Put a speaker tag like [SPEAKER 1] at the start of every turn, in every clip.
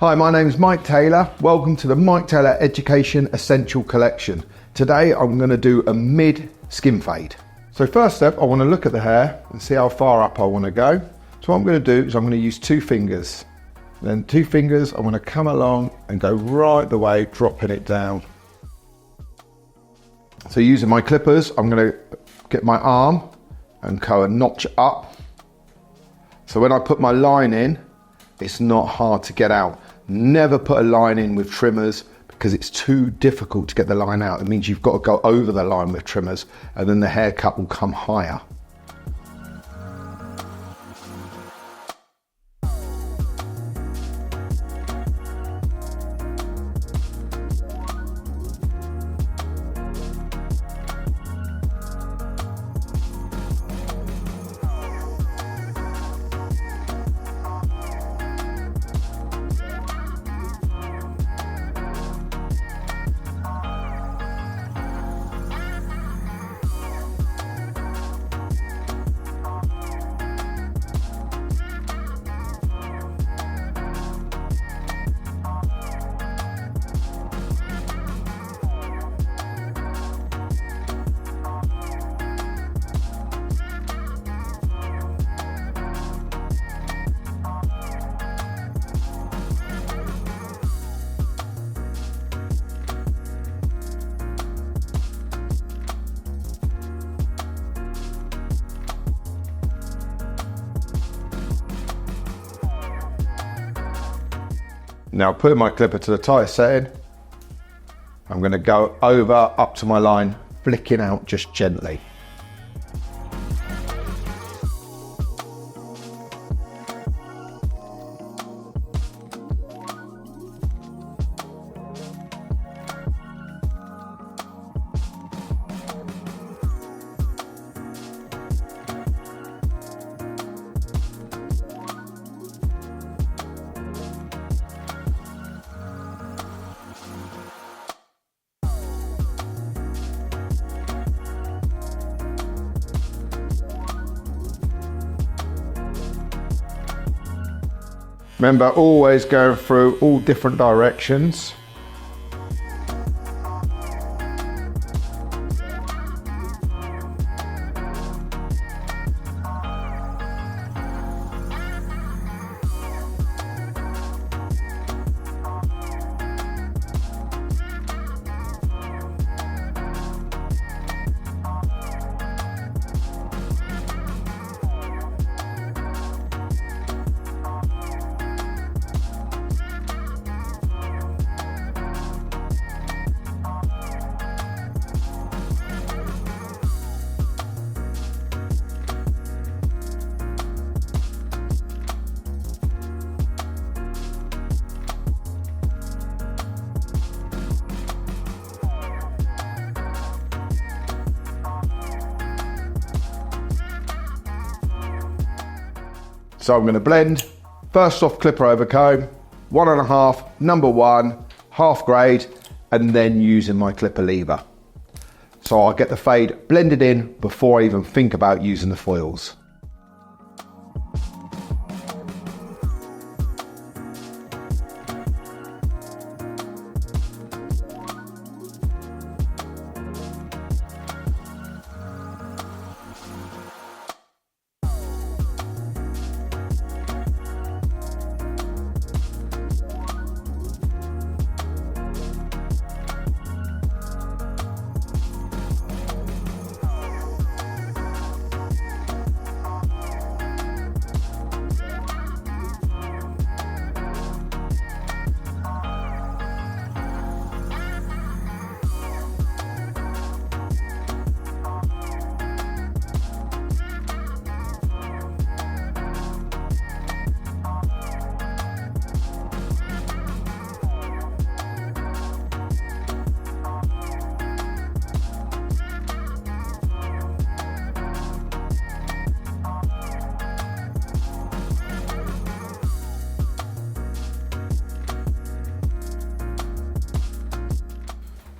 [SPEAKER 1] Hi, my name is Mike Taylor. Welcome to the Mike Taylor Education Essential Collection. Today I'm going to do a mid skin fade. So first step, I want to look at the hair and see how far up I want to go. So what I'm going to do is I'm going to use 2 fingers. Then 2 fingers, I'm going to come along and go right the way, dropping it down. So using my clippers, I'm going to get my arm and go a notch up. So when I put my line in, it's not hard to get out. Never put a line in with trimmers because it's too difficult to get the line out. It means you've got to go over the line with trimmers and then the haircut will come higher. Now putting my clipper to the tightest setting, I'm going to go over up to my line, flicking out just gently. Remember, always going through all different directions. So I'm going to blend, first off clipper over comb, 1.5, number 1, half grade, and then using my clipper lever. So I'll get the fade blended in before I even think about using the foils.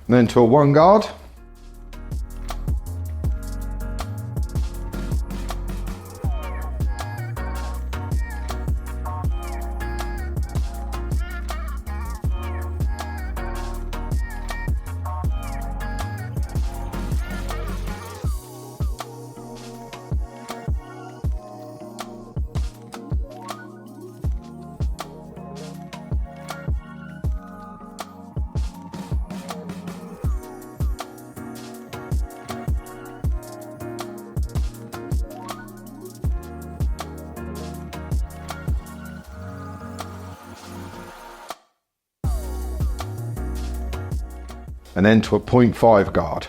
[SPEAKER 1] Then to a 1 guard. and then to a 0.5 guard.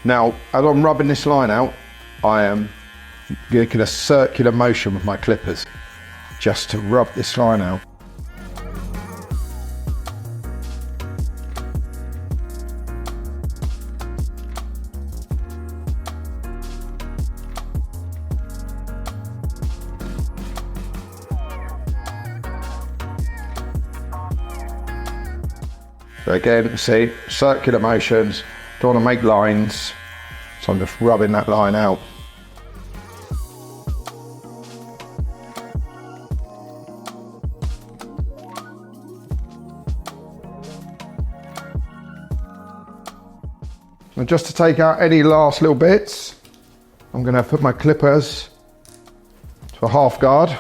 [SPEAKER 1] Now, as I'm rubbing this line out, I am making a circular motion with my clippers just to rub this line out. So again, see, circular motions, don't want to make lines, so I'm just rubbing that line out. And just to take out any last little bits, I'm going to put my clippers to a half guard.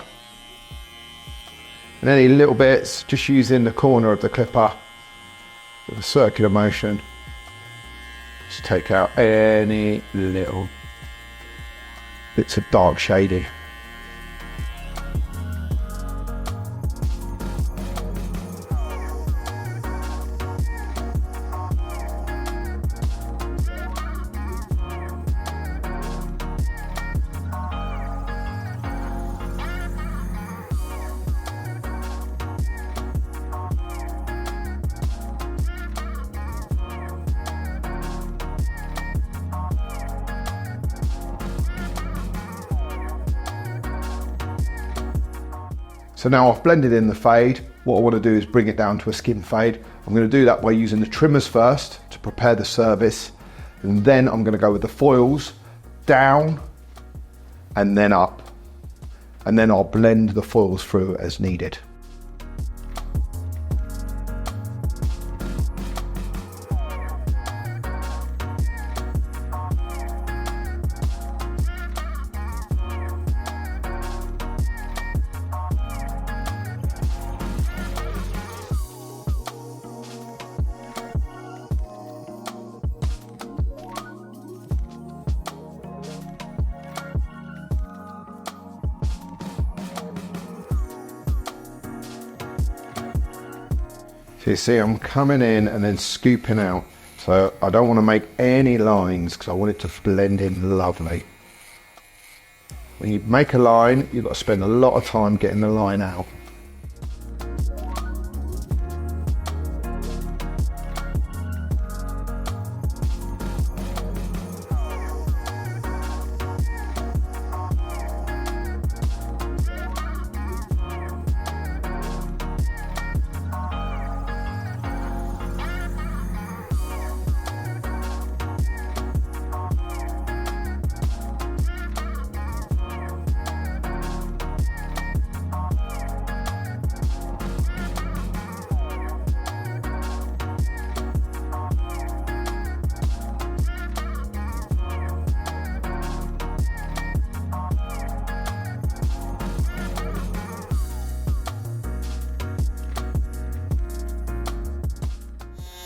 [SPEAKER 1] And any little bits, just using the corner of the clipper with a circular motion. Just take out any little bits of dark shading. So now I've blended in the fade. What I want to do is bring it down to a skin fade. I'm going to do that by using the trimmers first to prepare the surface, and then I'm going to go with the foils down and then up, and then I'll blend the foils through as needed. So you see I'm coming in and then scooping out. So I don't want to make any lines because I want it to blend in lovely. When you make a line, you've got to spend a lot of time getting the line out.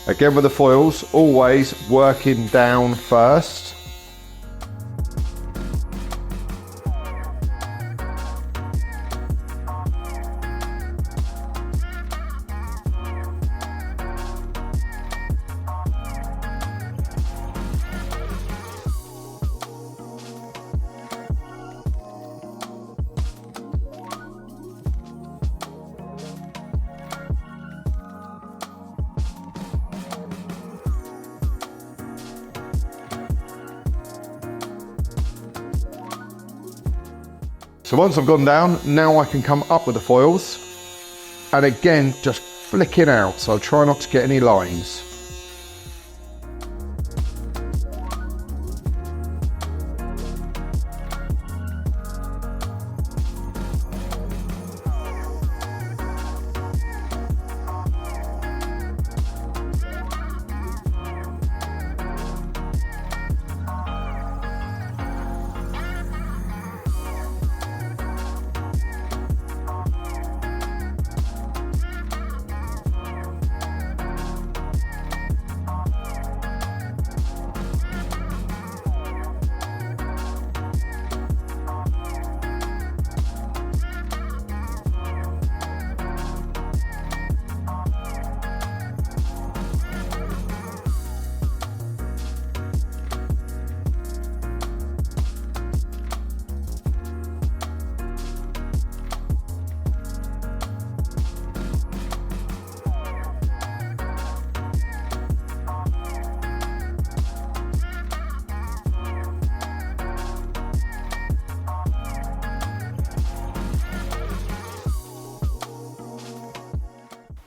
[SPEAKER 1] Again with the foils, always working down first. So once I've gone down, now I can come up with the foils and again just flicking out, so I'll try not to get any lines.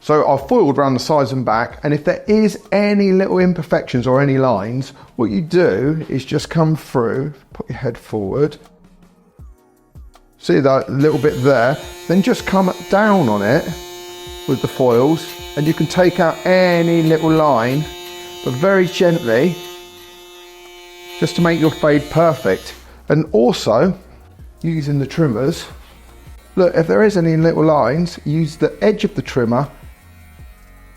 [SPEAKER 1] So I've foiled around the sides and back, and if there is any little imperfections or any lines, what you do is just come through, put your head forward, see that little bit there, then just come down on it with the foils, and you can take out any little line, but very gently, just to make your fade perfect. And also, using the trimmers, look, if there is any little lines, use the edge of the trimmer,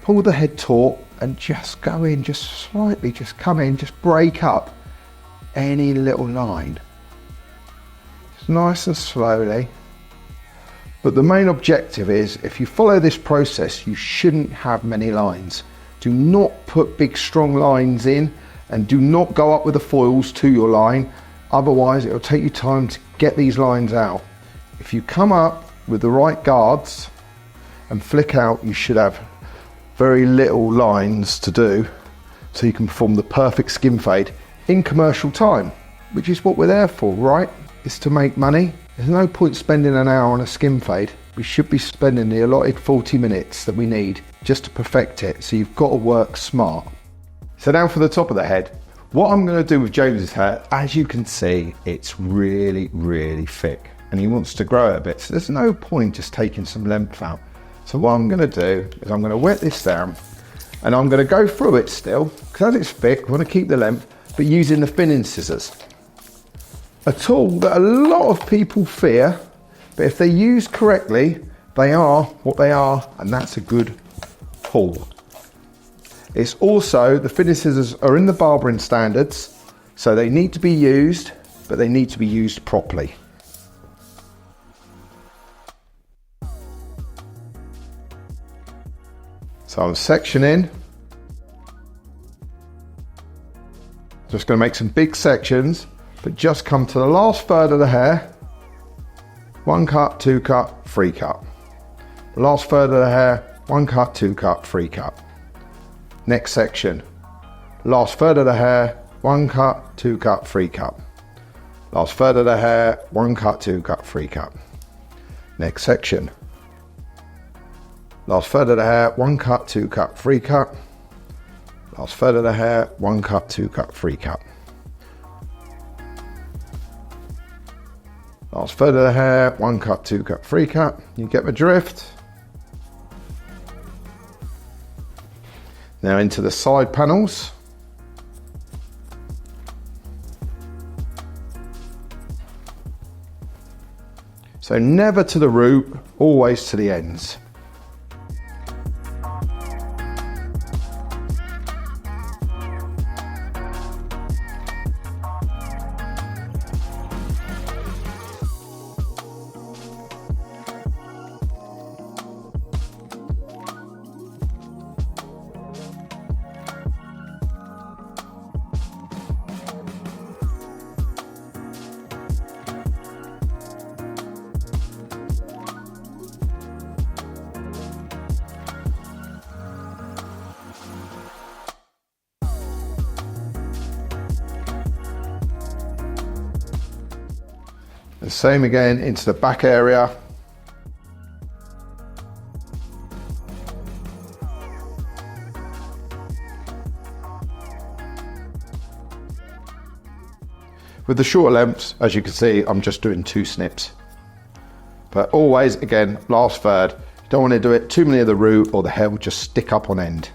[SPEAKER 1] pull the head taut, and just go in, just slightly, just come in, just break up any little line. Just nice and slowly. But the main objective is, if you follow this process, you shouldn't have many lines. Do not put big strong lines in, and do not go up with the foils to your line. Otherwise, it'll take you time to get these lines out. If you come up with the right guards and flick out, you should have very little lines to do, so you can perform the perfect skin fade in commercial time, which is what we're there for, right? Is to make money. There's no point spending an hour on a skin fade. We should be spending the allotted 40 minutes that we need just to perfect it, so you've got to work smart. So now for the top of the head. What I'm going to do with James's hair, as you can see, it's really, really thick, and he wants to grow it a bit, so there's no point just taking some length out. So what I'm going to do is I'm going to wet this down, and I'm going to go through it still, because as it's thick, I want to keep the length, but using the thinning scissors. A tool that a lot of people fear, but if they're used correctly, they are what they are, and that's a good tool. It's also, the thinning scissors are in the barbering standards, so they need to be used, but they need to be used properly. So I'm sectioning. Just going to make some big sections, but just come to the last third of the hair. 1 cut, 2 cut, 3 cut. The last third of the hair, 1 cut, 2 cut, 3 cut. Next section. Last third of the hair, 1 cut, 2 cut, 3 cut. Last third of the hair, 1 cut, 2 cut, 3 cut. Next section. Last third of the hair, 1 cut, 2 cut, 3 cut. Last third of the hair, 1 cut, 2 cut, 3 cut. Last third of the hair, 1 cut, 2 cut, 3 cut. You get the drift. Now into the side panels. So never to the root, always to the ends. The same again into the back area. With the shorter lengths, as you can see, I'm just doing 2 snips. But always, again, last third. Don't want to do it too many of the root or the hair will just stick up on end.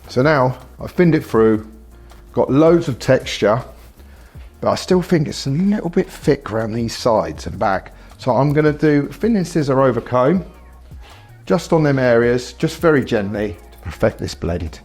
[SPEAKER 1] So now I've thinned it through, got loads of texture, but I still think it's a little bit thick around these sides and back. So I'm going to do thinning scissor over comb, just on them areas, just very gently to perfect this blend.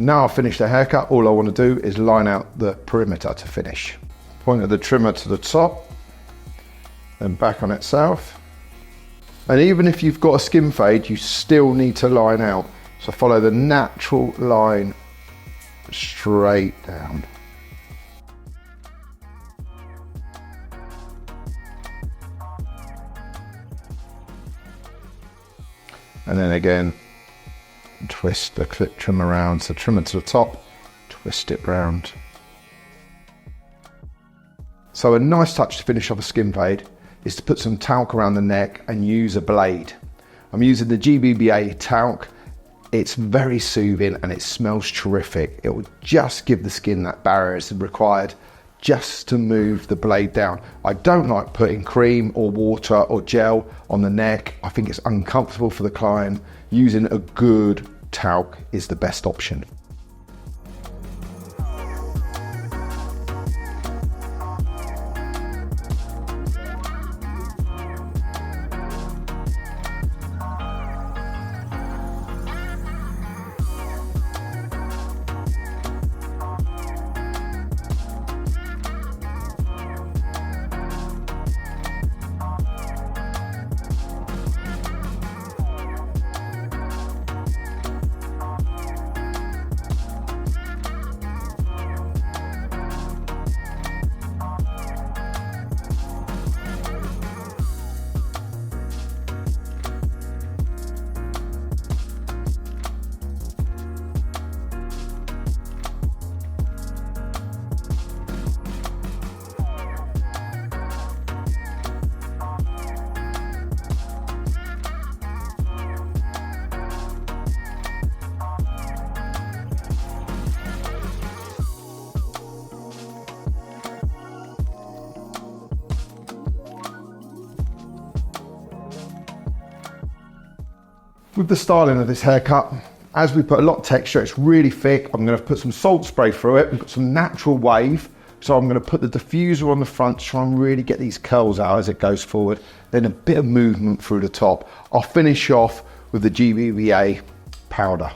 [SPEAKER 1] Now I've finished the haircut, all I want to do is line out the perimeter to finish. Point of the trimmer to the top, then back on itself. And even if you've got a skin fade, you still need to line out. So follow the natural line straight down. And then again, twist the clip trim around, so trimmer to the top, twist it round. So a nice touch to finish off a skin fade is to put some talc around the neck and use a blade. I'm using the GBBA talc. It's very soothing and it smells terrific. It will just give the skin that barrier is required just to move the blade down. I don't like putting cream or water or gel on the neck. I think it's uncomfortable for the client. Using a good talc is the best option. With the styling of this haircut, as we put a lot of texture, it's really thick. I'm going to put some salt spray through it. We've got some natural wave. So I'm going to put the diffuser on the front to try and really get these curls out as it goes forward. Then a bit of movement through the top. I'll finish off with the GBBA powder.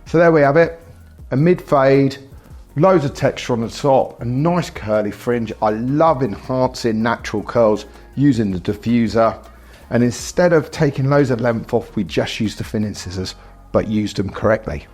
[SPEAKER 1] So there we have it, a mid fade, loads of texture on the top, a nice curly fringe. I love enhancing natural curls using the diffuser. And instead of taking loads of length off, we just used the thinning scissors, but used them correctly.